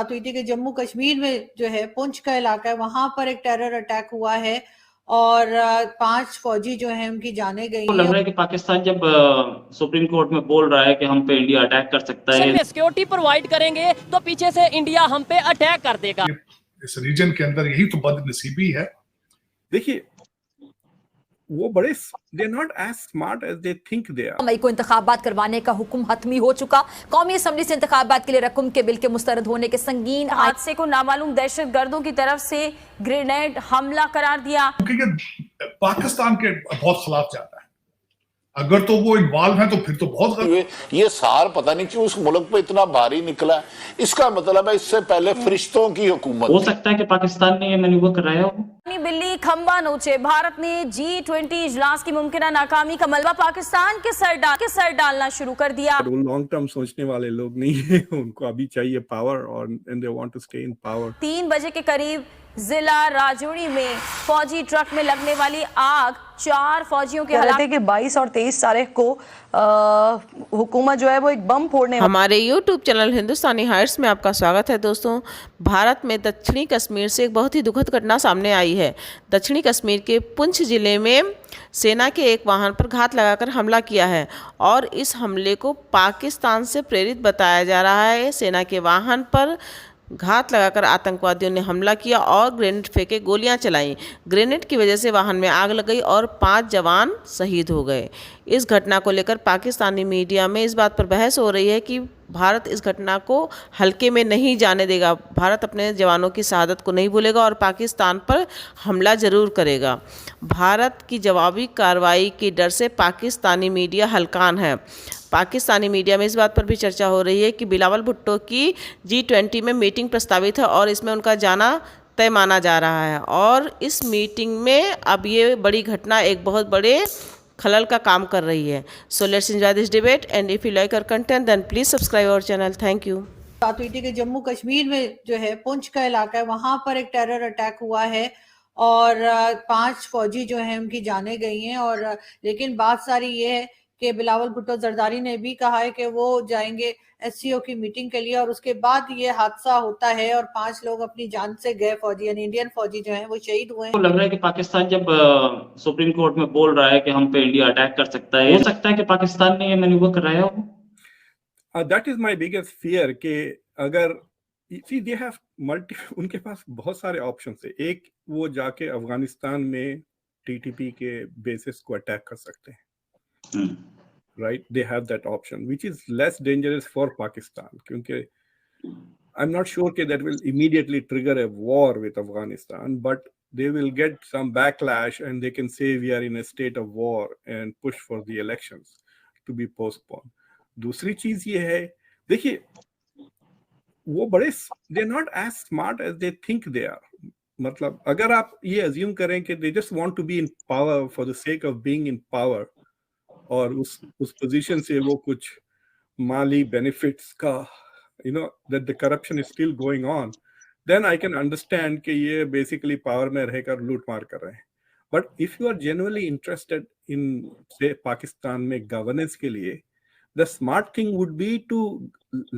बात हुई थी कि जम्मू कश्मीर में जो है पुंछ का इलाका है, वहां पर एक टेरर अटैक हुआ है और 5 फौजी जो हैं उनकी जानें गई लग हैं। रहा है कि पाकिस्तान जब सुप्रीम कोर्ट में बोल रहा है कि हम पे इंडिया अटैक कर सकता है, सिक्योरिटी प्रोवाइड करेंगे तो पीछे से इंडिया हम पे अटैक कर देगा। इस रीजन के अंदर यही तो बदनसीबी है। देखिए, वो बड़े they not as smart as they think they are. मई को इंतखाबात करवाने का हुक्म हतमी हो चुका। कौमी असम्बली से इंतखाबात के लिए रकम के बिल के मुस्तरद होने के संगीन हादसे को नामालूम दहशतगर्दों की तरफ से ग्रेनेड हमला करार दिया। क्योंकि पाकिस्तान के बहुत खिलाफ जाता है, अगर तो वो इन्वॉल्व है तो फिर तो बहुत ये सार पता नहीं क्यों उस मुल्क पे इतना भारी निकला। इसका मतलब है इससे पहले फरिश्तों की हुकूमत। हो सकता है कि पाकिस्तान ने ये मैन्यूवर कराया हो। बिल्ली खंबा नोचे, भारत ने G20 इजलास की मुमकिन नाकामी का मलबा पाकिस्तान के सर डालना शुरू कर दिया। वो लॉन्ग टर्म सोचने वाले लोग नहीं है, उनको अभी चाहिए पावर और and they want to stay in power. 3 बजे के करीब जिला राजौरी में फौजी ट्रक में लगने वाली आग 4 फौजियों के हलाक के 22 और 23 तारीख को हुकूमत जो है वो एक बम फोड़ने। हमारे YouTube चैनल हिंदुस्तानी हाइट्स में आपका स्वागत है। दोस्तों, भारत में दक्षिणी कश्मीर से एक बहुत ही दुखद घटना सामने आई है। दक्षिणी कश्मीर के पुंछ जिले में सेना के एक वाहन पर घात लगाकर हमला किया है और इस हमले को पाकिस्तान से प्रेरित बताया जा रहा है। सेना के वाहन पर घात लगाकर आतंकवादियों ने हमला किया और ग्रेनेड फेंके, गोलियां चलाईं। ग्रेनेड की वजह से वाहन में आग लग गई और 5 जवान शहीद हो गए। इस घटना को लेकर पाकिस्तानी मीडिया में इस बात पर बहस हो रही है कि भारत इस घटना को हल्के में नहीं जाने देगा। भारत अपने जवानों की शहादत को नहीं भूलेगा और पाकिस्तान पर हमला जरूर करेगा। भारत की जवाबी कार्रवाई के डर से पाकिस्तानी मीडिया हलकान है। पाकिस्तानी मीडिया में इस बात पर भी चर्चा हो रही है कि बिलावल भुट्टो की G20 में मीटिंग प्रस्तावित है और इसमें उनका जाना तय माना जा रहा है और इस मीटिंग में अब ये बड़ी घटना एक बहुत बड़े खलल का काम कर रही है। So let's enjoy this debate and if you like our content then please subscribe our channel. Thank you. बात हुई थी कि जम्मू कश्मीर में जो है पुंछ का इलाका है, वहां पर एक टेरर अटैक हुआ है और 5 फौजी जो हैं उनकी जानें गई हैं। और लेकिन बात सारी ये है कि बिलावल भुट्टो जरदारी ने भी कहा है कि वो जाएंगे SCO की मीटिंग के लिए और उसके बाद ये हादसा होता है और 5 लोग अपनी जान से गए फौजी यानी इंडियन फौजी जो हैं वो शहीद हुए हैं। लग रहा है कि पाकिस्तान जब सुप्रीम कोर्ट में बोल रहा है कि हम पे इंडिया अटैक कर सकता है, हो सकता है कि पाकिस्तान ने ये मैन्यूवर कराया हो। That is my biggest fear कि अगर सी दे हैव उनके पास बहुत सारे ऑप्शंस है। एक, वो जाके अफगानिस्तान में TTP के बेसिस को अटैक कर सकते हैं, right? They have that option, which is less dangerous for Pakistan, क्योंकि I'm not sure that will immediately trigger a war with Afghanistan, but they will get some backlash and they can say we are in a state of war and push for the elections to be postponed. दूसरी चीज ये है, देखिए, वो बड़े they're not as smart as they think they are. मतलब अगर आप ये assume करें कि they just want to be in power for the sake of being in power और उस पोजीशन से वो कुछ माली बेनिफिट्स का that the corruption is still going on, then I can understand कि ये basically power में रहकर लूट मार कर रहे हैं। But if you are genuinely interested in say Pakistan में governance के लिए, the smart thing would be to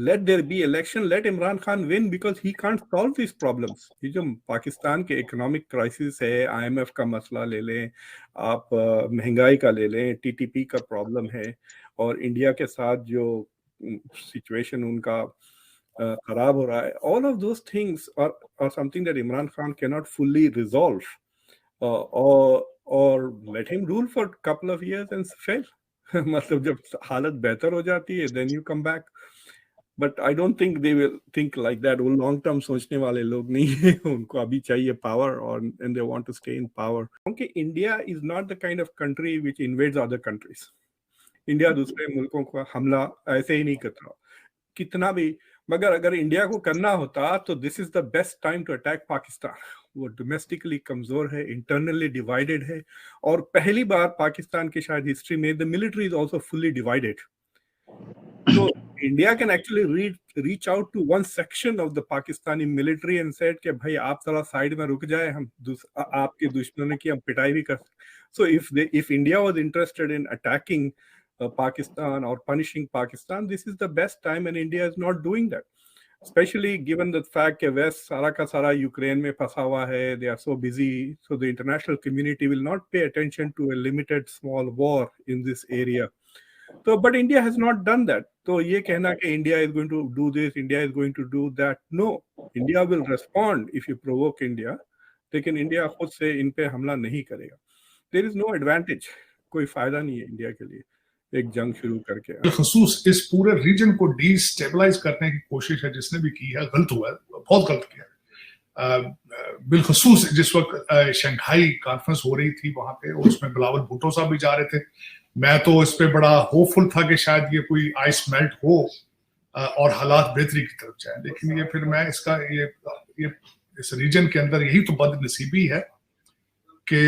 let there be election, let Imran Khan win because he can't solve these problems. ये जो पाकिस्तान के इकोनॉमिक क्राइसिस है, IMF का मसला ले लें आप, महंगाई का ले लें, TTP का प्रॉब्लम है और इंडिया के साथ जो सिचुएशन उनका खराब हो रहा है, all of those things are something that Imran Khan cannot fully resolve or let him rule for a couple of years and fail. मतलब जब हालत बेहतर हो जाती है then you come back, but I don't think they will think like that. वो long term सोचने वाले लोग नहीं है, उनको अभी चाहिए पावर और and they want to stay in power. क्योंकि India is not the kind of country which invades other countries. India दूसरे मुल्कों का हमला ऐसे ही नहीं करता कितना भी, मगर अगर इंडिया को करना होता तो this is the best time to attack Pakistan. वो डोमेस्टिकली कमजोर है, इंटरनली डिवाइडेड है और पहली बार पाकिस्तान की शायद हिस्ट्री में the military is also fully divided. तो India can actually reach out to one section of the Pakistani military and said कि भाई आप थोड़ा साइड में रुक जाए, हम आपके दुश्मनों की हम पिटाई भी कर। So if India was interested in attacking Pakistan or punishing Pakistan, this is the best time and India is not doing that. especially given the fact कि वेस्ट सारा का सारा यूक्रेन में फंसा हुआ है, they are so busy, so the international community will not pay attention to a limited small war in this area. So, but India has not done that. तो ये कहना कि India is going to do this, India is going to do that, no. India will respond if you provoke India, लेकिन India खुद से इन पे हमला नहीं करेगा. There is no advantage, कोई फायदा नहीं है इंडिया के लिए एक जंग शुरू करके. बिलखसूस इस पूरे रीजन को डिस्टेबलाइज करने की कोशिश है जिसने भी की है, गलत हुआ है, बहुत गलत किया है. बिलखसूस जिस वक्त शंघाई कॉन्फ्रेंस हो रही थी वहां पे, उसमें बिलावल भुट्टो साहब भी जा रहे थे. मैं तो इस पे बड़ा होपफुल था कि शायद ये कोई आइस मेल्ट हो और हालात बेहतरी की तरफ जाए, लेकिन ये फिर मैं इसका ये इस रीजन के अंदर यही तो बदनसीबी है कि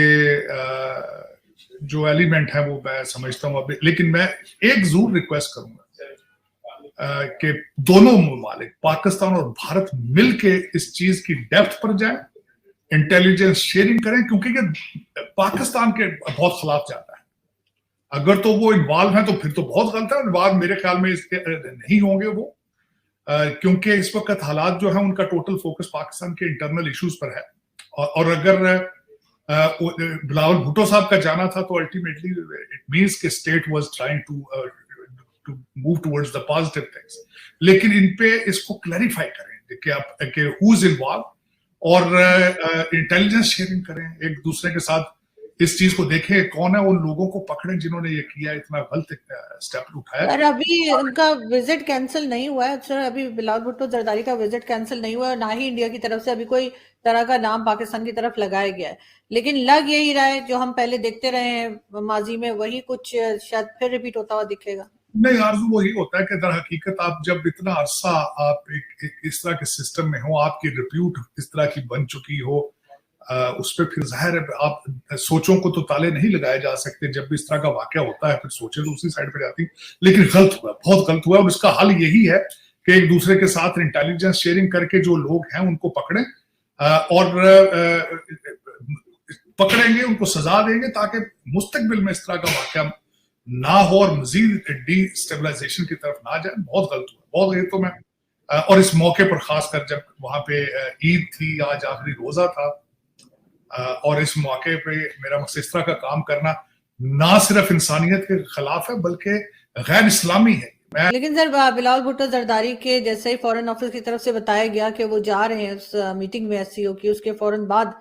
जो एलिमेंट है वो मैं समझता हूँ. लेकिन मैं एक जरूर रिक्वेस्ट करूंगा कि दोनों ममालिक पाकिस्तान और भारत मिलके इस चीज की डेप्थ पर जाएं, इंटेलिजेंस शेयरिंग करें, क्योंकि ये पाकिस्तान के बहुत खिलाफ जाता है. अगर तो वो इन्वॉल्व है तो फिर तो बहुत गलत है. इन्वॉल्व मेरे ख्याल में इसके नहीं होंगे वो, क्योंकि इस वक्त हालात जो है उनका टोटल फोकस पाकिस्तान के इंटरनल इश्यूज पर है. और अगर बिलावल भुट्टो साहब का जाना था तो अल्टीमेटली इट मींस कि state was trying to move towards the positive things. लेकिन इन पे इसको क्लैरिफाई करें कि आप हु इज इन्वॉल्व और इंटेलिजेंस शेयरिंग करें एक दूसरे के साथ. इस चीज को देखें कौन है उन लोगों को पकड़ें जिन्होंने ये किया, इतना गलत स्टेप उठाया. सर अभी उनका विजिट कैंसिल नहीं हुआ है सर, अभी बिलावल भुट्टो जरदारी का विजिट कैंसिल नहीं हुआ है, ना ही इंडिया की तरफ से अभी कोई तरह का नाम पाकिस्तान की तरफ लगाया गया है. लेकिन लग यही रहा है जो हम पहले देखते रहे हैं माजी में, वही कुछ शायद फिर रिपीट होता हुआ दिखेगा. नहीं आरज़ू वही होता है कि दर हकीकत आप जब इतना अरसा आप एक इस तरह के सिस्टम में हो, आपकी रिप्यूट इस तरह की बन चुकी हो, उस पर फिर जाहिर है आप सोचों को तो ताले नहीं लगाए जा सकते. जब भी इस तरह का वाकया होता है फिर सोचें तो उसी साइड पे जाती. लेकिन गलत हुआ, बहुत गलत हुआ, और इसका हल यही है कि एक दूसरे के साथ इंटेलिजेंस शेयरिंग करके जो लोग हैं उनको पकड़ें और पकड़ेंगे, उनको सजा देंगे ताकि मुस्तकबिल में इस तरह का वाकया ना हो और मजीद डिस्टेबलाइजेशन की तरफ ना जाए. बहुत गलत हुआ, बहुत. ये तो मैं और इस मौके पर खासकर जब वहां पे ईद थी, आज आखिरी रोजा था, और इस मौके पे मेरा मकसद इस तरह का काम करना ना सिर्फ इंसानियत के खिलाफ है बल्कि गैर इस्लामी है. लेकिन सर बिलावल भुट्टो जरदारी के जैसे ही फॉरेन ऑफिस की तरफ से बताया गया कि वो जा रहे हैं उस मीटिंग में एससीओ की, उसके फौरन बाद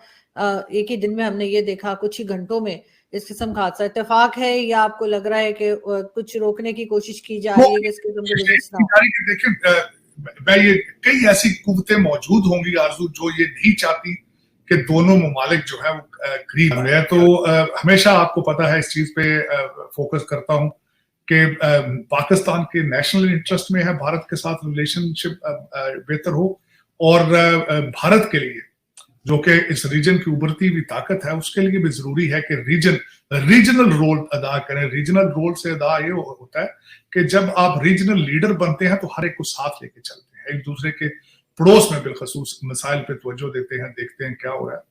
एक ही दिन में हमने ये देखा, कुछ ही घंटों में इस किस्म का हादसा. इत्तेफाक है या आपको लग रहा है कि कुछ रोकने की कोशिश की जा रही है कि इस किस्म के विजिट्स ना हो? देखिए ये कई ऐसी कुव्वतें मौजूद होंगी आरज़ू जो ये नहीं चाहती कि दोनों ममालिक जो है वो करीब है. तो हमेशा आपको पता है इस चीज पे फोकस करता हूं कि पाकिस्तान के नेशनल इंटरेस्ट में है भारत के साथ रिलेशनशिप बेहतर हो, और भारत के लिए जो कि इस रीजन की उभरती हुई ताकत है उसके लिए भी जरूरी है कि रीजनल रोल अदा करें. रीजनल रोल से अदा ये होता है कि जब आप रीजनल लीडर बनते हैं तो हर एक को साथ लेके चलते हैं, एक दूसरे के पड़ोस में बिलखसूस मसाइल पे तवज्जो देते हैं, देखते हैं क्या हो रहा है.